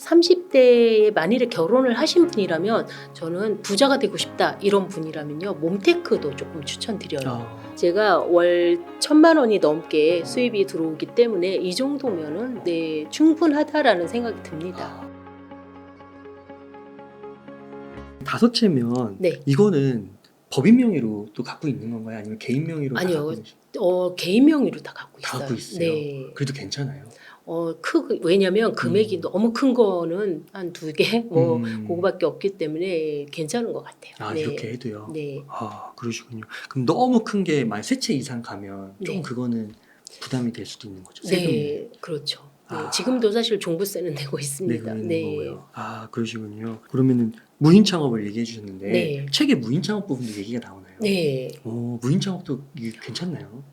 30대에 만일에 결혼을 하신 분이라면 저는 부자가 되고 싶다 이런 분이라면요 몸테크도 조금 추천드려요. 제가 월 1,000만 원이 넘게 수입이 들어오기 때문에 이 정도면은 네 충분하다라는 생각이 듭니다. 다섯 채면 네. 이거는 법인 명의로 또 갖고 있는 건가요? 아니면 개인 명의로 다 아니요. 갖고 있는 개인 명의로 다 갖고 다 있어요. 갖고 있어요. 네. 그래도 괜찮아요. 왜냐면 금액이 너무 큰 거는 한 2개 뭐 그거밖에 없기 때문에 괜찮은 것 같아요. 아, 네. 이렇게 해도요. 네. 아, 그러시군요. 그럼 너무 큰 게 만약 세 채 이상 가면 좀 네. 그거는 부담이 될 수도 있는 거죠. 세금이. 네, 그렇죠. 네, 아. 지금도 사실 종부세는 내고 네, 있습니다. 그러는 네. 거고요. 아, 그러시군요. 그러면은 무인 창업을 얘기해 주셨는데 네. 책에 무인 창업 부분도 얘기가 나오나요? 네. 무인 창업도 이게 괜찮나요?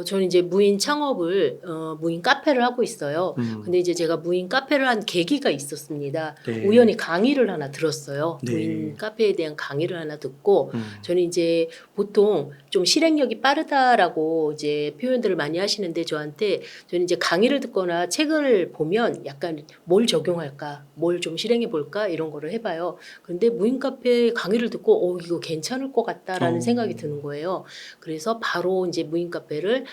저는 이제 무인 창업을 무인 카페를 하고 있어요. 근데 이제 제가 무인 카페를 한 계기가 있었습니다. 네. 우연히 강의를 하나 들었어요. 네. 무인 카페에 대한 강의를 하나 듣고 음. 저는 이제 보통 좀 실행력이 빠르다라고 이제 표현들을 많이 하시는데 저한테 저는 이제 강의를 듣거나 책을 보면 약간 뭘 적용할까, 뭘 좀 실행해 볼까 이런 거를 해봐요. 그런데 무인 카페 강의를 듣고 이거 괜찮을 것 같다라는 생각이 드는 거예요. 그래서 바로 이제 무인 카페를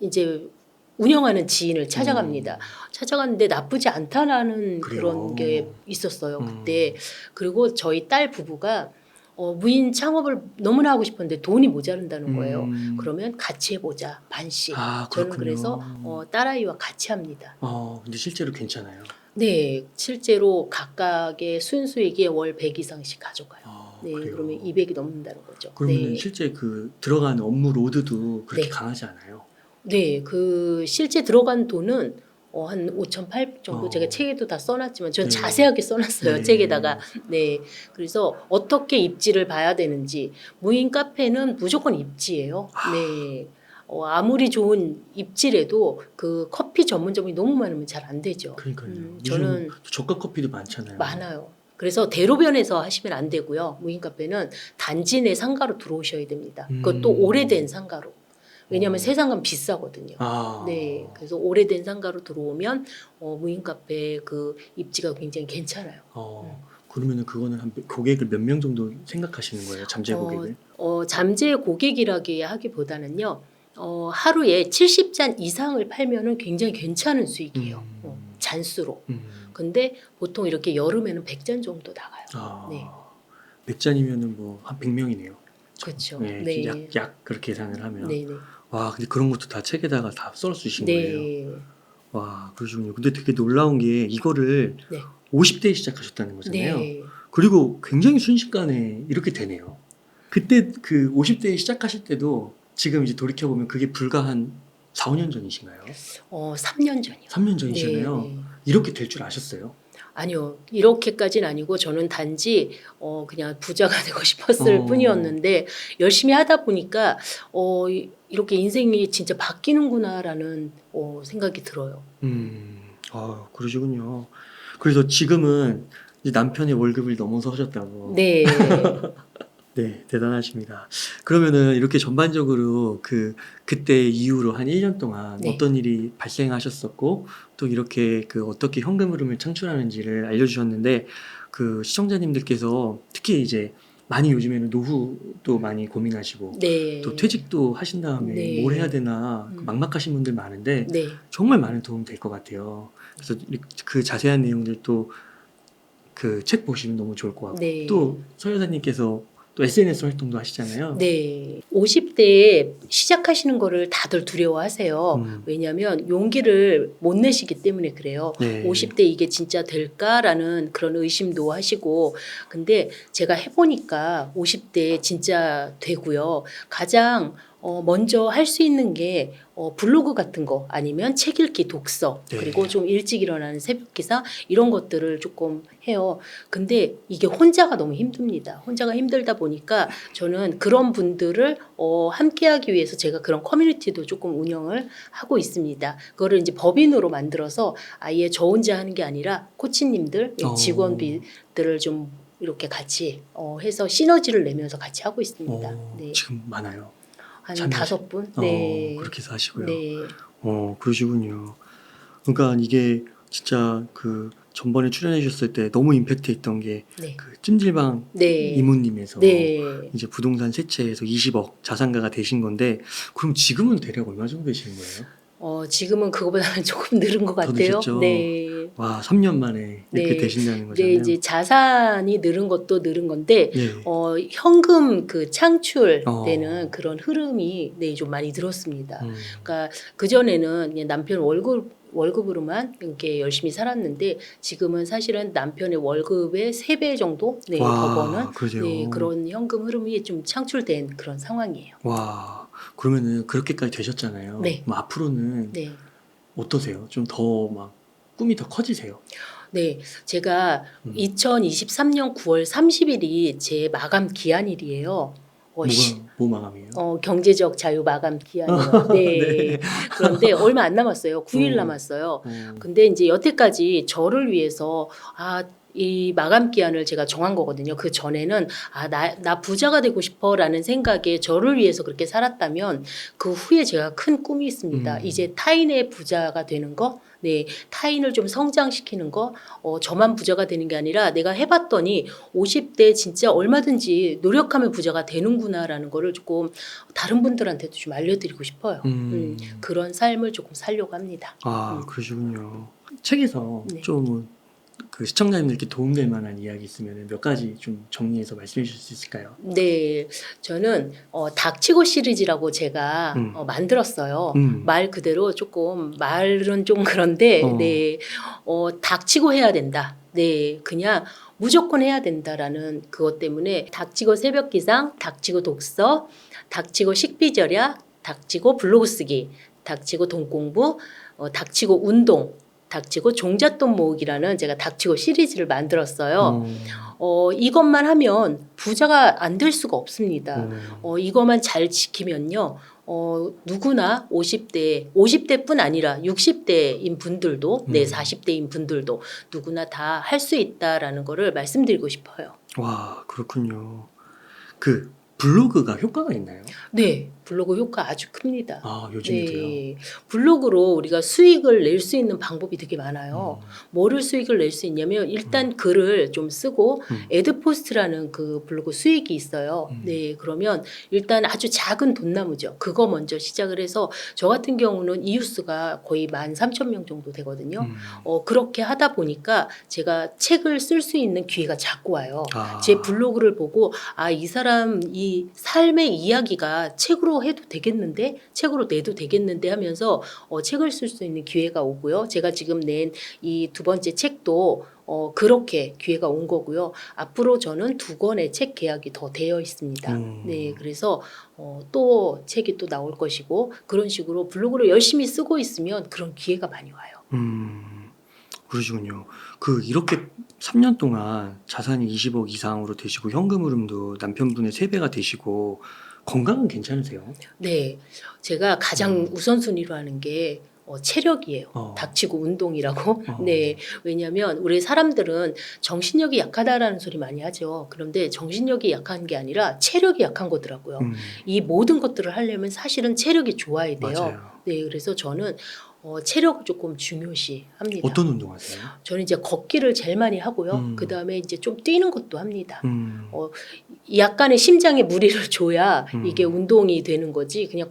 이제 운영하는 지인을 찾아갑니다. 찾아갔는데 나쁘지 않다라는 그래요? 그런 게 있었어요 그때. 그리고 저희 딸 부부가 무인 창업을 너무나 하고 싶었는데 돈이 모자른다는 거예요. 그러면 같이 해보자 반씩. 아, 저는 그렇군요. 그래서 딸아이와 같이 합니다. 근데 실제로 괜찮아요. 네, 실제로 각각의 순수익이 월 100 이상씩 가져가요. 네, 그래요? 그러면 200이 넘는다는 거죠. 그러면 네. 실제 그 들어가는 업무 로드도 그렇게 네. 강하지 않아요? 네, 그 실제 들어간 돈은 한 5,800 정도 제가 책에도 다 써놨지만 저는 네. 자세하게 써놨어요. 네. 책에다가. 네, 그래서 어떻게 입지를 봐야 되는지 무인 카페는 무조건 입지예요. 네. 아무리 좋은 입지라도 그 커피 전문점이 너무 많으면 잘 안 되죠. 그러니까요. 저는 저가 커피도 많잖아요. 많아요. 그래서 대로변에서 하시면 안 되고요. 무인 카페는 단지 내 상가로 들어오셔야 됩니다. 그것도 오래된 상가로. 왜냐하면 새 상가는 비싸거든요. 네, 그래서 오래된 상가로 들어오면 무인 카페 그 입지가 굉장히 괜찮아요. 그러면은 그거는 한 고객을 몇 명 정도 생각하시는 거예요? 잠재 고객을? 잠재 고객이라기 하기보다는요. 하루에 70잔 이상을 팔면은 굉장히 괜찮은 수익이에요. 잔수로. 근데 보통 이렇게 여름에는 100잔 정도 나가요. 네. 100잔이면은 뭐 한 100명이네요. 그렇죠. 네, 네. 약 그렇게 계산을 하면. 네, 네. 와, 근데 그런 것도 다 책에다가 다 써주신 네. 거예요. 와, 그러시군요. 근데 되게 놀라운 게 이거를 네. 50대에 시작하셨다는 거잖아요. 네. 그리고 굉장히 순식간에 이렇게 되네요. 그때 그 50대에 시작하실 때도 지금 이제 돌이켜보면 그게 불과 한 4, 5년 전이신가요? 3년 전이요. 3년 전이잖아요. 네, 네. 이렇게 될 줄 아셨어요? 아니요. 이렇게까지는 아니고 저는 단지 그냥 부자가 되고 싶었을 뿐이었는데 열심히 하다 보니까 이렇게 인생이 진짜 바뀌는구나라는 생각이 들어요. 그러시군요. 그래서 지금은 이제 남편의 월급을 넘어서 하셨다고. 네. 네, 대단하십니다. 그러면은 이렇게 전반적으로 그때 이후로 한 1년 동안 네. 어떤 일이 발생하셨었고 또 이렇게 어떻게 현금 흐름을 창출하는지를 알려주셨는데 그 시청자님들께서 특히 이제 많이 요즘에는 노후도 많이 고민하시고 네. 또 퇴직도 하신 다음에 네. 뭘 해야 되나 막막하신 분들 많은데 네. 정말 많은 도움 될 것 같아요. 그래서 그 자세한 내용들도 그 책 보시면 너무 좋을 것 같고 네. 또 서 여사님께서 또 SNS 활동도 하시잖아요. 네. 50대에 시작하시는 거를 다들 두려워하세요. 왜냐하면 용기를 못 내시기 때문에 그래요. 네. 50대 이게 진짜 될까라는 그런 의심도 하시고. 근데 제가 해보니까 50대에 진짜 되고요. 가장 먼저 할 수 있는 게 블로그 같은 거 아니면 책 읽기, 독서 네. 그리고 좀 일찍 일어나는 새벽 기사 이런 것들을 조금 해요. 근데 이게 혼자가 너무 힘듭니다. 혼자가 힘들다 보니까 저는 그런 분들을 함께하기 위해서 제가 그런 커뮤니티도 조금 운영을 하고 있습니다. 그거를 이제 법인으로 만들어서 아예 저 혼자 하는 게 아니라 코치님들, 직원들을 좀 이렇게 같이 해서 시너지를 내면서 같이 하고 있습니다. 네. 지금 많아요. 한 참여하시- 5분? 네. 그렇게 해서 하시고요. 네. 그러시군요. 그러니까 이게 진짜 전번에 출연해 주셨을 때 너무 임팩트 있던 게 네. 그 찜질방 네. 이모님에서 네. 이제 부동산 세채에서 20억 자산가가 되신 건데 그럼 지금은 대략 얼마 정도 되시는 거예요? 지금은 그거보다는 조금 늘은 것 더 같아요. 드셨죠? 네. 와, 3년 만에 이렇게 네. 되신다는 네, 거잖아요. 이제 자산이 늘은 것도 늘은 건데, 네. 현금 그 창출되는 어. 그런 흐름이 네, 좀 많이 늘었습니다. 음. 그러니까 그전에는 그냥 남편 월급으로만 이렇게 열심히 살았는데, 지금은 사실은 남편의 월급의 3배 정도 네, 더 버는 와, 그러세요. 네, 그런 현금 흐름이 좀 창출된 그런 상황이에요. 와, 그러면은 그렇게까지 되셨잖아요. 네. 그럼 앞으로는 네. 어떠세요? 좀 더 막 꿈이 더 커지세요? 네, 제가 음. 2023년 9월 30일이 제 마감 기한일이에요. 뭐 마감이에요? 경제적 자유 마감 기한이요. 네. 네. 그런데 얼마 안 남았어요. 9일 남았어요. 근데 이제 여태까지 저를 위해서 이 마감 기한을 제가 정한 거거든요. 그 전에는 나 부자가 되고 싶어라는 생각에 저를 위해서 그렇게 살았다면 그 후에 제가 큰 꿈이 있습니다. 이제 타인의 부자가 되는 거, 네, 타인을 좀 성장시키는 거, 저만 부자가 되는 게 아니라 내가 해봤더니 50대 진짜 얼마든지 노력하면 부자가 되는구나라는 거를 조금 다른 분들한테도 좀 알려드리고 싶어요. 그런 삶을 조금 살려고 합니다. 그러시군요. 책에서 네. 좀 그 시청자님들께 도움될 만한 이야기 있으면 몇 가지 좀 정리해서 말씀해 주실 수 있을까요? 네, 저는 닥치고 시리즈라고 제가 만들었어요. 말 그대로 조금 말은 좀 그런데 네, 닥치고 해야 된다. 네, 그냥 무조건 해야 된다라는 그것 때문에 닥치고 새벽 기상, 닥치고 독서, 닥치고 식비절약, 닥치고 블로그 쓰기, 닥치고 돈 공부, 닥치고 운동, 닥치고 종잣돈 모으기라는 제가 닥치고 시리즈를 만들었어요. 이것만 하면 부자가 안 될 수가 없습니다. 이것만 잘 지키면요. 누구나 50대뿐 아니라 60대인 분들도, 네, 40대인 분들도 누구나 다 할 수 있다라는 거를 말씀드리고 싶어요. 와, 그렇군요. 그 블로그가 효과가 있나요? 네, 블로그 효과 아주 큽니다. 요즘에도요? 네, 블로그로 우리가 수익을 낼 수 있는 방법이 되게 많아요. 뭐를 수익을 낼 수 있냐면 일단 글을 좀 쓰고 애드포스트라는 그 블로그 수익이 있어요. 네, 그러면 일단 아주 작은 돈나무죠. 그거 먼저 시작을 해서 저 같은 경우는 이웃수가 거의 13,000명 정도 되거든요. 그렇게 하다 보니까 제가 책을 쓸 수 있는 기회가 자꾸 와요. 제 블로그를 보고 이 사람 이 삶의 이야기가 책으로 해도 되겠는데, 책으로 내도 되겠는데 하면서 책을 쓸 수 있는 기회가 오고요. 제가 지금 낸 이 2번째 책도 그렇게 기회가 온 거고요. 앞으로 저는 2권의 책 계약이 더 되어 있습니다. 네, 그래서 또 책이 또 나올 것이고 그런 식으로 블로그를 열심히 쓰고 있으면 그런 기회가 많이 와요. 그러시군요. 이렇게 3년 동안 자산이 20억 이상으로 되시고 현금 흐름도 남편분의 3배가 되시고 건강은 괜찮으세요? 네, 제가 가장 우선순위로 하는 게 체력이에요. 닥치고 운동이라고. 네, 왜냐하면 우리 사람들은 정신력이 약하다라는 소리 많이 하죠. 그런데 정신력이 약한 게 아니라 체력이 약한 거더라고요. 이 모든 것들을 하려면 사실은 체력이 좋아야 돼요. 맞아요. 네, 그래서 저는 체력을 조금 중요시 합니다. 어떤 운동하세요? 저는 이제 걷기를 제일 많이 하고요. 그 다음에 이제 좀 뛰는 것도 합니다. 약간의 심장에 무리를 줘야 이게 운동이 되는 거지. 그냥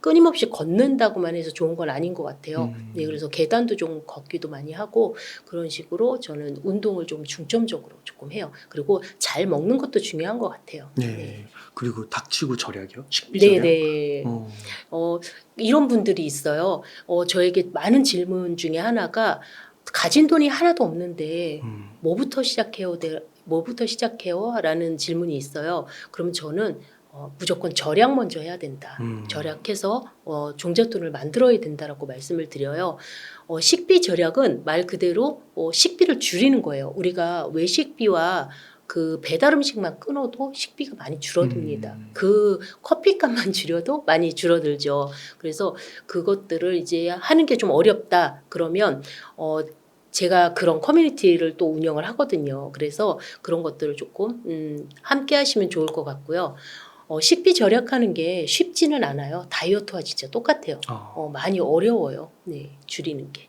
끊임없이 걷는다고만 해서 좋은 건 아닌 것 같아요. 네, 그래서 계단도 좀 걷기도 많이 하고 그런 식으로 저는 운동을 좀 중점적으로 조금 해요. 그리고 잘 먹는 것도 중요한 것 같아요. 네. 그리고 닥치고 절약이요? 식비절약? 네. 이런 분들이 있어요. 저에게 많은 질문 중에 하나가 가진 돈이 하나도 없는데 뭐부터 시작해요? 뭐부터 시작해요? 라는 질문이 있어요. 그럼 저는 무조건 절약 먼저 해야 된다. 절약해서 종잣돈을 만들어야 된다라고 말씀을 드려요. 식비 절약은 말 그대로 식비를 줄이는 거예요. 우리가 외식비와 그 배달 음식만 끊어도 식비가 많이 줄어듭니다. 그 커피값만 줄여도 많이 줄어들죠. 그래서 그것들을 이제 하는 게 좀 어렵다. 그러면 제가 그런 커뮤니티를 또 운영을 하거든요. 그래서 그런 것들을 조금 함께 하시면 좋을 것 같고요. 식비 절약하는 게 쉽지는 않아요. 다이어트와 진짜 똑같아요. 많이 어려워요. 네, 줄이는 게.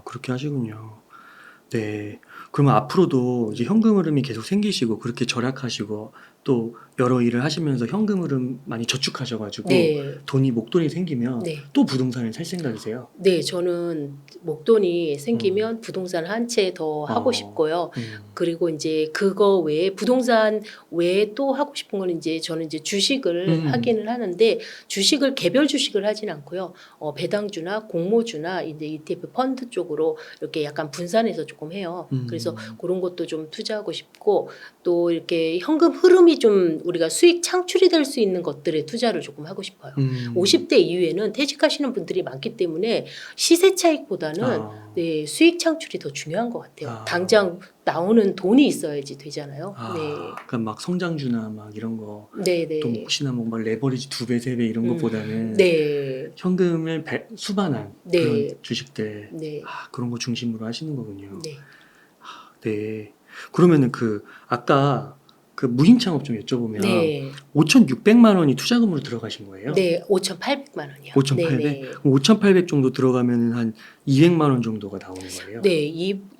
그렇게 하시군요. 네. 그러면 앞으로도 이제 현금 흐름이 계속 생기시고 그렇게 절약하시고 또 여러 일을 하시면서 현금 흐름 많이 저축하셔가지고 네. 돈이 목돈이 생기면 네. 또 부동산을 살 생각이세요? 네, 저는 목돈이 생기면 부동산 한 채 더 하고 싶고요. 그리고 이제 그거 외에 부동산 외에 또 하고 싶은 거는 이제 저는 이제 주식을 하기는 하는데 주식을 개별 주식을 하진 않고요. 배당주나 공모주나 이제 ETF 펀드 쪽으로 이렇게 약간 분산해서 조금 해요. 그래서 그런 것도 좀 투자하고 싶고 또 이렇게 현금 흐름이 좀 우리가 수익 창출이 될 수 있는 것들에 투자를 조금 하고 싶어요. 50대 이후에는 퇴직하시는 분들이 많기 때문에 시세 차익보다는 아, 네, 수익 창출이 더 중요한 것 같아요. 아. 당장 나오는 돈이 있어야지 되잖아요. 아, 네. 그러니까 막 성장주나 막 이런 거 네, 또 네. 혹시나 뭐 레버리지 2배, 3배 이런 것보다는 네. 현금을 수반한 네. 그런 주식들 네. 그런 거 중심으로 하시는 거군요. 네. 네. 그러면은 아까 그 무인 창업 좀 여쭤보면 네. 5,600만 원이 투자금으로 들어가신 거예요? 네. 5,800만 원이요. 5,800? 네, 네. 그럼 5,800 정도 들어가면은 한 200만 원 정도가 나오는 거예요? 네,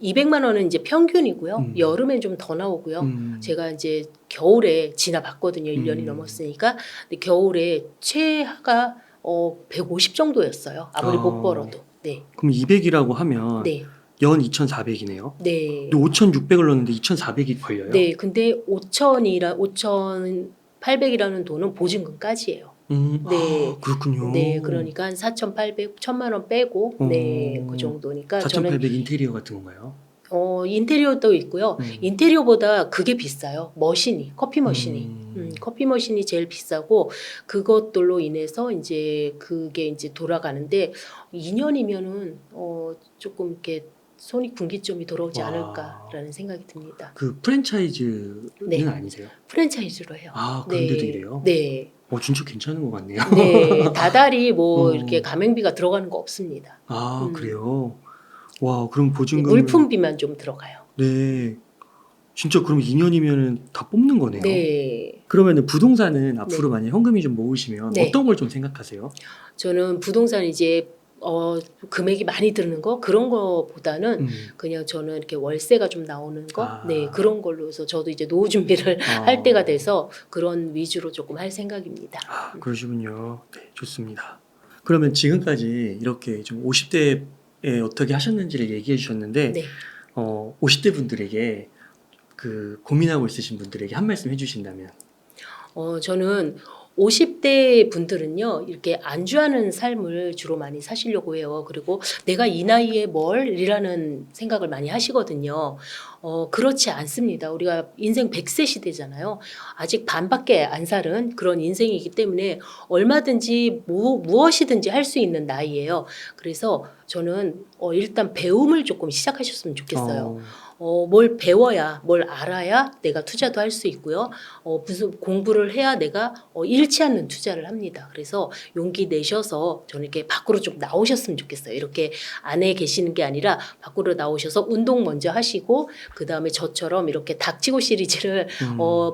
200만 원은 이제 평균이고요. 음. 여름엔 좀 더 나오고요. 음. 제가 이제 겨울에 지나봤거든요. 1년이 넘었으니까. 근데 겨울에 최하가 150 정도였어요. 아무리 못 벌어도. 네. 그럼 200이라고 하면 네. 연 2,400이네요. 네. 5,600을 넣는데 2,400이 걸려요? 네. 근데 5,800이라는 돈은 보증금까지예요. 네. 그렇군요. 네. 그러니까 한 4,800, 1,000만 원 빼고 네. 그 정도니까 4,800 인테리어 같은 건가요? 인테리어도 있고요. 인테리어보다 그게 비싸요. 커피 머신이. 커피 머신이 제일 비싸고 그것들로 인해서 이제 그게 이제 돌아가는데 2년이면은 조금 이렇게 손익분기점이 돌아오지 와. 않을까라는 생각이 듭니다. 그 프랜차이즈는 네. 아니세요? 프랜차이즈로 해요. 그런데도 네. 이래요? 네. 진짜 괜찮은 것 같네요. 네. 다달이 뭐 어. 이렇게 가맹비가 들어가는 거 없습니다. 그래요? 와, 그럼 네, 보증금을 물품비만 좀 들어가요. 네. 진짜 그럼 2년이면은 다 뽑는 거네요. 네. 그러면은 부동산은 앞으로 만약 현금이 좀 모으시면 네. 어떤 걸 좀 생각하세요? 저는 부동산 이제 금액이 많이 드는 거 그런 거보다는 그냥 저는 이렇게 월세가 좀 나오는 거 네, 그런 걸로 해서 저도 이제 노후 준비를 할 때가 돼서 그런 위주로 조금 할 생각입니다. 그러시군요. 네, 좋습니다. 그러면 지금까지 이렇게 좀 50대에 어떻게 하셨는지를 얘기해 주셨는데 네. 50대 분들에게 그 고민하고 있으신 분들에게 한 말씀 해주신다면 저는 50대 분들은요, 이렇게 안주하는 삶을 주로 많이 사시려고 해요. 그리고 내가 이 나이에 이라는 생각을 많이 하시거든요. 그렇지 않습니다. 우리가 인생 100세 시대잖아요. 아직 반밖에 안 살은 그런 인생이기 때문에 얼마든지 무엇이든지 할 수 있는 나이예요. 그래서 저는 일단 배움을 조금 시작하셨으면 좋겠어요. 뭘 배워야, 뭘 알아야 내가 투자도 할 수 있고요. 무슨 공부를 해야 내가 잃지 않는 투자를 합니다. 그래서 용기 내셔서 저는 이렇게 밖으로 좀 나오셨으면 좋겠어요. 이렇게 안에 계시는 게 아니라 밖으로 나오셔서 운동 먼저 하시고 그 다음에 저처럼 이렇게 닥치고 시리즈를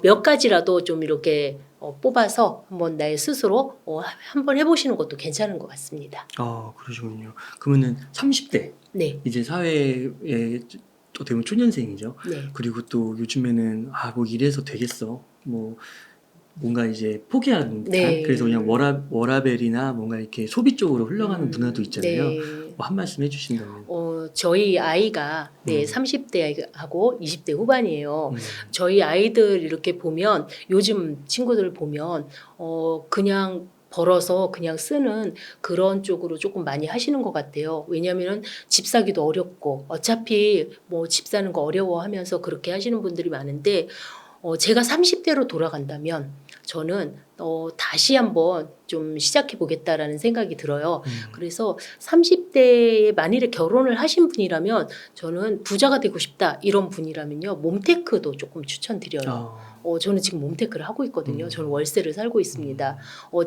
몇 가지라도 좀 이렇게 뽑아서 한번 나의 스스로 한번 해보시는 것도 괜찮은 것 같습니다. 그러시군요. 그러면은 30대 네. 이제 사회에 어떻게 보면 초년생이죠. 네. 그리고 또 요즘에는 뭐 이래서 되겠어. 뭐 뭔가 이제 포기하는 네. 그래서 그냥 워라벨이나 뭔가 이렇게 소비 쪽으로 흘러가는 문화도 있잖아요. 네. 뭐 한 말씀 해주신다면. 저희 아이가 30대하고 20대 후반이에요. 음. 저희 아이들 이렇게 보면 요즘 친구들 보면 그냥 벌어서 그냥 쓰는 그런 쪽으로 조금 많이 하시는 것 같아요. 왜냐하면 집 사기도 어렵고 어차피 뭐 집 사는 거 어려워하면서 그렇게 하시는 분들이 많은데 제가 30대로 돌아간다면 저는 다시 한번 좀 시작해 보겠다라는 생각이 들어요. 그래서 30대에 만일에 결혼을 하신 분이라면 저는 부자가 되고 싶다 이런 분이라면요. 몸테크도 조금 추천드려요. 저는 지금 몸테크를 하고 있거든요. 저는 월세를 살고 있습니다.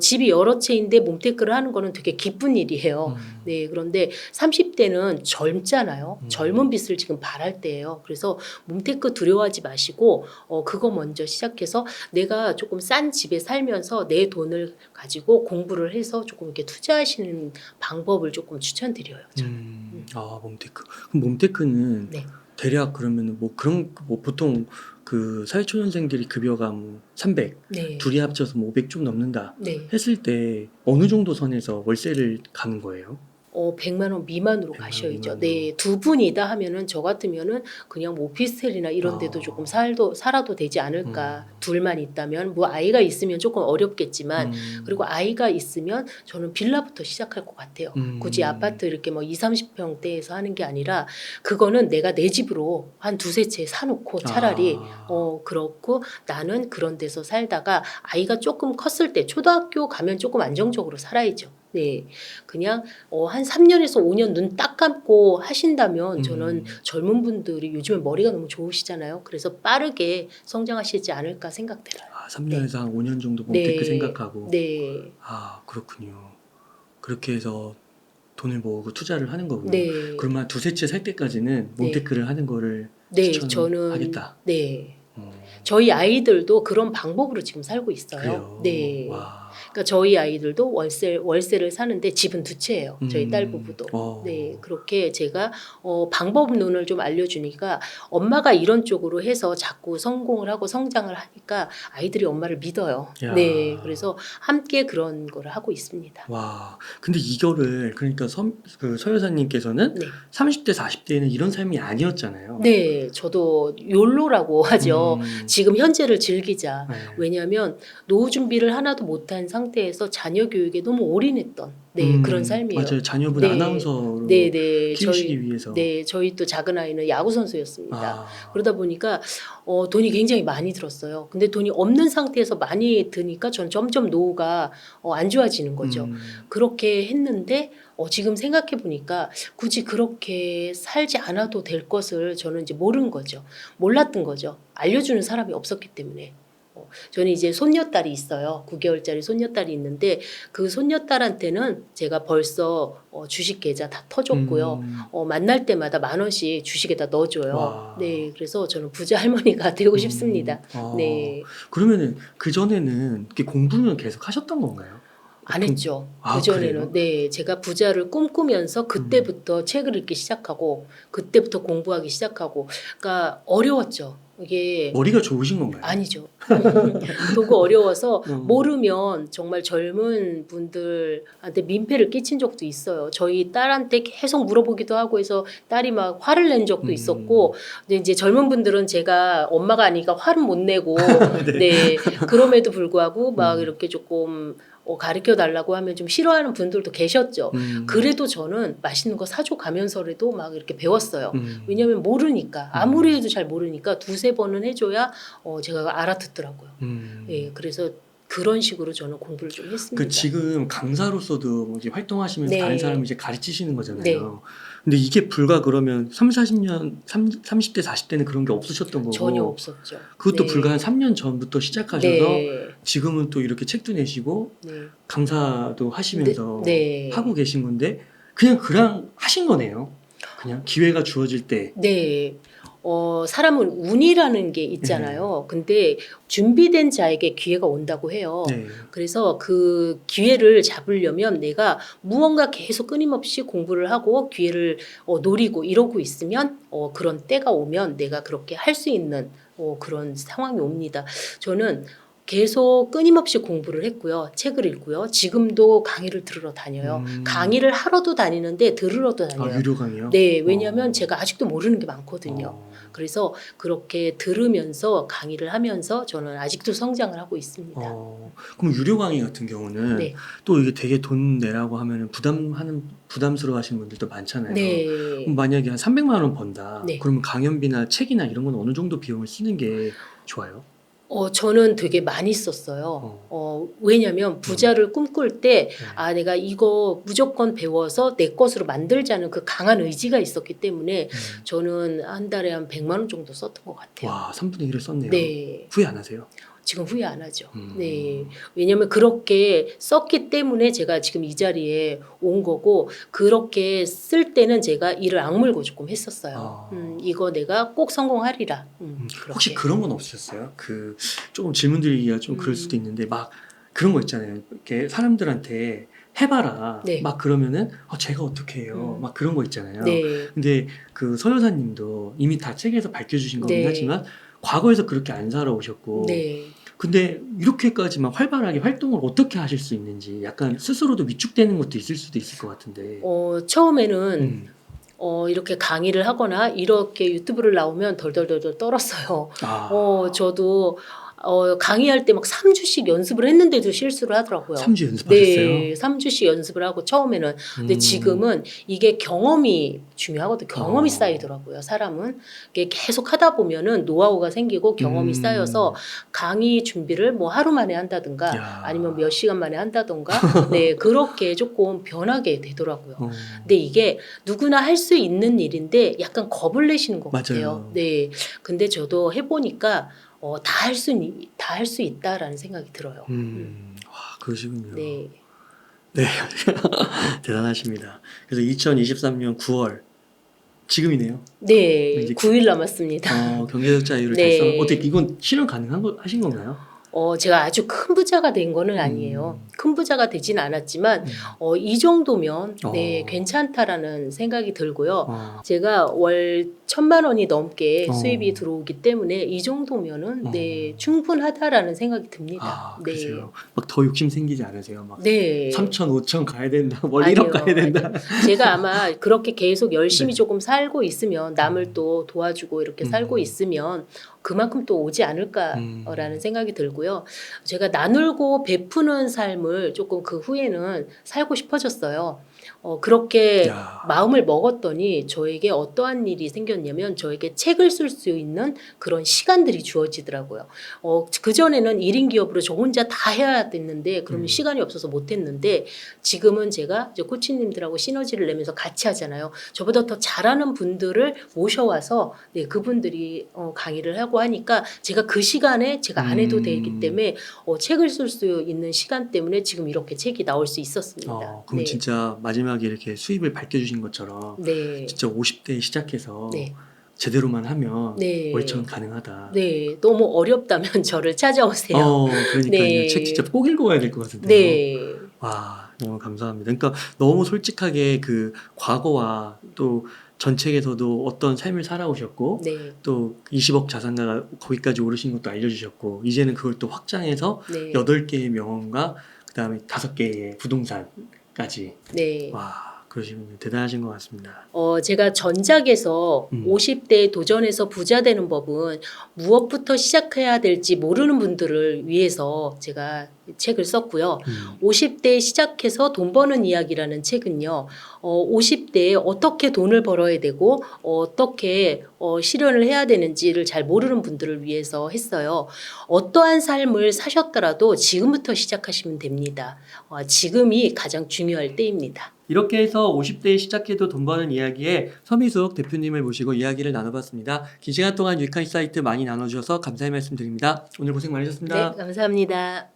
집이 여러 채인데 몸테크를 하는 거는 되게 기쁜 일이에요. 네, 그런데 30대는 젊잖아요. 젊은 빛을 지금 발할 때예요. 그래서 몸테크 두려워하지 마시고 그거 먼저 시작해서 내가 조금 싼 집에 살면서 내 돈을 가지고 공부를 해서 조금 이렇게 투자하시는 방법을 조금 추천드려요. 저는. 몸테크. 그럼 몸테크는 네. 대략 그러면은 뭐 그런 뭐 보통 그 사회초년생들이 급여가 뭐 300, 네. 둘이 합쳐서 뭐 500 좀 넘는다 네. 했을 때 어느 정도 선에서 월세를 가는 거예요? 100만 원 미만으로 100만 원 가셔야죠. 미만으로. 네, 두 분이다 하면은 저 같으면은 그냥 뭐 오피스텔이나 이런 데도 조금 살아도 되지 않을까. 둘만 있다면 뭐 아이가 있으면 조금 어렵겠지만 그리고 아이가 있으면 저는 빌라부터 시작할 것 같아요. 굳이 아파트 이렇게 뭐 2, 30평대에서 하는 게 아니라 그거는 내가 내 집으로 한 두세 채 사놓고 차라리 그렇고 나는 그런 데서 살다가 아이가 조금 컸을 때 초등학교 가면 조금 안정적으로 살아야죠. 네, 그냥 한 3년에서 5년 눈 딱 감고 하신다면 저는 젊은 분들이 요즘에 머리가 너무 좋으시잖아요. 그래서 빠르게 성장하시지 않을까 생각돼요. 3년에서 한 5년 정도 네. 몬테크 생각하고. 네. 그렇군요. 그렇게 해서 돈을 모으고 투자를 하는 거고. 네. 그러면 두세 채 살 때까지는 몬테크를 하는 거를 네, 추천하겠다. 네. 저희 아이들도 그런 방법으로 지금 살고 있어요. 그래요. 네. 와. 그러니까 저희 아이들도 월세를 사는데 집은 두 채예요. 저희 딸 부부도. 네, 그렇게 제가 방법론을 좀 알려주니까 엄마가 이런 쪽으로 해서 자꾸 성공을 하고 성장을 하니까 아이들이 엄마를 믿어요. 야. 네, 그래서 함께 그런 거를 하고 있습니다. 와, 근데 이거를 그러니까 서 여사님께서는 네. 30대, 40대에는 이런 삶이 아니었잖아요. 네, 저도 욜로라고 하죠. 지금 현재를 즐기자. 네. 왜냐하면 노후 준비를 하나도 못한 상태에서 자녀 교육에 너무 올인했던 그런 삶이에요. 맞아요. 자녀분 네. 아나운서로 네, 키우시기 위해서. 네, 저희 또 작은 아이는 야구 선수였습니다. 그러다 보니까 돈이 굉장히 많이 들었어요. 근데 돈이 없는 상태에서 많이 드니까 전 점점 노후가 안 좋아지는 거죠. 그렇게 했는데 지금 생각해 보니까 굳이 그렇게 살지 않아도 될 것을 저는 이제 모르는 거죠. 몰랐던 거죠. 알려주는 사람이 없었기 때문에. 저는 이제 손녀딸이 있어요. 9개월짜리 손녀딸이 있는데 그 손녀딸한테는 제가 벌써 주식 계좌 다 터줬고요. 만날 때마다 10,000원씩 주식에다 넣어줘요. 와. 네, 그래서 저는 부자 할머니가 되고 싶습니다. 네, 그러면은 그 전에는 공부는 계속 하셨던 건가요? 안 했죠. 그래요? 그전에는. 네, 제가 부자를 꿈꾸면서 그때부터 책을 읽기 시작하고 그때부터 공부하기 시작하고 그러니까 어려웠죠. 이게 머리가 좋으신 건가요? 아니죠. 도구 어려워서 모르면 정말 젊은 분들한테 민폐를 끼친 적도 있어요. 저희 딸한테 계속 물어보기도 하고 해서 딸이 막 화를 낸 적도 있었고, 근데 이제 젊은 분들은 제가 엄마가 아니니까 화를 못 내고, 네, 그럼에도 불구하고 막 이렇게 조금 가르쳐 달라고 하면 좀 싫어하는 분들도 계셨죠. 그래도 저는 맛있는 거 사줘 가면서라도 막 이렇게 배웠어요. 왜냐하면 모르니까 아무리 해도 잘 모르니까 두세 번은 해줘야 제가 알아듣더라고요. 예, 그래서 그런 식으로 저는 공부를 좀 했습니다. 지금 강사로서도 뭐 이제 활동하시면서 네. 다른 사람을 이제 가르치시는 거잖아요. 네. 근데 이게 불과 그러면 40년, 30대, 40대는 그런 게 없으셨던 거고. 전혀 없었죠. 그것도 네. 불과 한 3년 전부터 시작하셔서 네. 지금은 또 이렇게 책도 내시고 네. 강사도 하시면서 네. 하고 계신 건데 그냥 하신 거네요. 그냥 기회가 주어질 때. 네. 사람은 운이라는 게 있잖아요. 근데 준비된 자에게 기회가 온다고 해요. 네. 그래서 그 기회를 잡으려면 내가 무언가 계속 끊임없이 공부를 하고 기회를 노리고 이러고 있으면 그런 때가 오면 내가 그렇게 할 수 있는 그런 상황이 옵니다. 저는 계속 끊임없이 공부를 했고요. 책을 읽고요. 지금도 강의를 들으러 다녀요. 강의를 하러도 다니는데 들으러도 다녀요. 유료 강의요? 네, 왜냐하면 제가 아직도 모르는 게 많거든요. 그래서 그렇게 들으면서 강의를 하면서 저는 아직도 성장을 하고 있습니다. 그럼 유료 강의 같은 경우는 네. 또 이게 되게 돈 내라고 하면 부담스러워 하시는 분들도 많잖아요. 네. 그럼 만약에 한 300만 원 번다. 네. 그러면 강연비나 책이나 이런 건 어느 정도 비용을 쓰는 게 좋아요? 저는 되게 많이 썼어요. 왜냐면 부자를 꿈꿀 때, 내가 이거 무조건 배워서 내 것으로 만들자는 그 강한 의지가 있었기 때문에 저는 한 달에 한 100만 원 정도 썼던 것 같아요. 와, 3분의 1을 썼네요. 네. 후회 안 하세요? 지금 후회 안 하죠. 네. 왜냐면 그렇게 썼기 때문에 제가 지금 이 자리에 온 거고, 그렇게 쓸 때는 제가 이를 악물고 조금 했었어요. 이거 내가 꼭 성공하리라. 혹시 그렇게. 그런 건 없으셨어요? 조금 질문 드리기가 좀 그럴 수도 있는데 막 그런 거 있잖아요. 이렇게 사람들한테 해봐라. 네. 막 그러면은 제가 어떻게 해요? 막 그런 거 있잖아요. 네. 근데 그 서 여사님도 이미 다 책에서 밝혀주신 거긴 네. 하지만 과거에서 그렇게 안 살아오셨고 네. 근데 이렇게까지 막 활발하게 활동을 어떻게 하실 수 있는지 약간 스스로도 위축되는 것도 있을 수도 있을 것 같은데. 처음에는 음. 이렇게 강의를 하거나 이렇게 유튜브를 나오면 덜덜덜덜 떨었어요. 저도 강의할 때 막 3주씩 연습을 했는데도 실수를 하더라고요. 3주 연습하셨어요? 네, 3주씩 연습을 하고 처음에는. 근데 지금은 이게 경험이 중요하거든요. 경험이 쌓이더라고요. 사람은 이게 계속 하다 보면은 노하우가 생기고 경험이 쌓여서 강의 준비를 뭐 하루 만에 한다든가 야. 아니면 몇 시간 만에 한다든가 네, 그렇게 조금 변하게 되더라고요. 근데 이게 누구나 할 수 있는 일인데 약간 겁을 내시는 것 같아요. 맞아요. 네, 근데 저도 해보니까 다 할 수 있다라는 생각이 들어요. 와, 그러시군요. 네. 네. 대단하십니다. 그래서 2023년 9월 지금이네요. 네, 이제 9일 남았습니다. 경제적 자유를 네. 달성. 어떻게 이건 실현 가능한 거 하신 건가요? 제가 아주 큰 부자가 된 거는 아니에요. 큰 부자가 되진 않았지만 이 정도면 네, 괜찮다라는 생각이 들고요. 제가 월 1,000만 원이 넘게 수입이 들어오기 때문에 이 정도면은 네, 충분하다라는 생각이 듭니다. 네. 그러세요. 막 더 욕심 생기지 않으세요? 막 네. 3천, 5천 가야 된다. 월 1억 가야 된다. 제가 아마 그렇게 계속 열심히 조금 살고 있으면 남을 또 도와주고 이렇게 살고 있으면 그만큼 또 오지 않을까라는 생각이 들고요. 제가 나누고 베푸는 삶을 조금 그 후에는 살고 싶어졌어요. 그렇게 마음을 먹었더니 저에게 어떠한 일이 생겼냐면 저에게 책을 쓸 수 있는 그런 시간들이 주어지더라고요. 그전에는 1인 기업으로 저 혼자 다 해야 됐는데 그러면 시간이 없어서 못했는데 지금은 제가 이제 코치님들하고 시너지를 내면서 같이 하잖아요. 저보다 더 잘하는 분들을 모셔와서 네, 그분들이 강의를 하고 하니까 제가 그 시간에 제가 안 해도 되기 때문에 책을 쓸 수 있는 시간 때문에 지금 이렇게 책이 나올 수 있었습니다. 그럼 네. 진짜 마지막에 이렇게 수입을 밝혀주신 것처럼 네. 진짜 50대에 시작해서 네. 제대로만 하면 네. 월천 가능하다. 네, 너무 어렵다면 저를 찾아오세요. 그러니까요. 네. 책 진짜 꼭 읽어야 될 것 같은데요. 네. 와, 너무 감사합니다. 그러니까 너무 솔직하게 그 과거와 또 전 책에서도 어떤 삶을 살아오셨고 네. 또 20억 자산가가 거기까지 오르신 것도 알려주셨고 이제는 그걸 또 확장해서 네. 8개의 명언과 그다음에 5개의 부동산까지. 네. 와, 그러시면 대단하신 것 같습니다. 제가 전작에서 50대에 도전해서 부자 되는 법은 무엇부터 시작해야 될지 모르는 분들을 위해서 제가 책을 썼고요. 50대에 시작해서 돈 버는 이야기라는 책은요. 50대에 어떻게 돈을 벌어야 되고 어떻게 실현을 해야 되는지를 잘 모르는 분들을 위해서 했어요. 어떠한 삶을 사셨더라도 지금부터 시작하시면 됩니다. 지금이 가장 중요할 때입니다. 이렇게 해서 50대에 시작해도 돈 버는 이야기에 서미숙 대표님을 모시고 이야기를 나눠봤습니다. 긴 시간 동안 유익한 사이트 많이 나눠주셔서 감사의 말씀 드립니다. 오늘 고생 많으셨습니다. 네, 감사합니다.